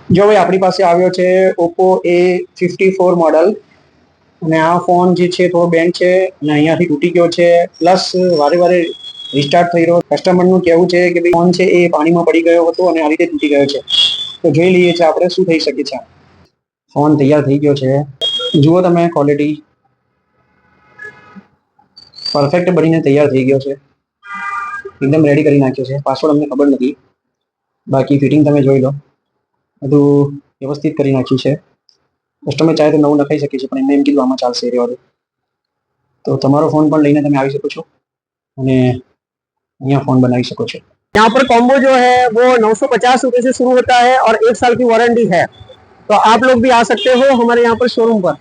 જો ભાઈ આપણી પાસે આવ્યો છે Oppo A54 મોડલ અને આ ફોન જે છે થોડો બેન્ડ છે અને અહીંયાથી તૂટી ગયો છે પ્લસ વારે વારે રિસ્ટાર્ટ થઈ રહ્યો કસ્ટમરનું કહેવું છે કે ભાઈ ફોન છે એ પાણીમાં પડી ગયો હતો અને આ રીતે તૂટી ગયો છે તો જોઈ લઈએ છીએ આપણે શું થઈ શકે છે ફોન તૈયાર થઈ ગયો છે જુઓ તમે ક્વોલિટી પરફેક્ટ બનીને તૈયાર થઈ ગયો છે એકદમ રેડી કરી નાખ્યો છે પાસવર્ડ અમને ખબર નથી બાકી ફિટિંગ તમે જોઈ લો બધું વ્યવસ્થિત કરી નાખ્યું છે કસ્ટમર ચાહે તો નવું નખાઈ શકે છે પણ એમને એમ કીધું આમાં ચાલશે એ રહેવા દો તો તમારો ફોન પણ લઈને તમે આવી શકો છો અને અહીંયા फोन बनाई सको છો। यहाँ पर कॉम्बो जो है वो 950 रुपए से शुरू होता है और 1 साल की वारंटी है तो आप लोग भी आ सकते हो हमारे यहाँ पर शोरूम पर।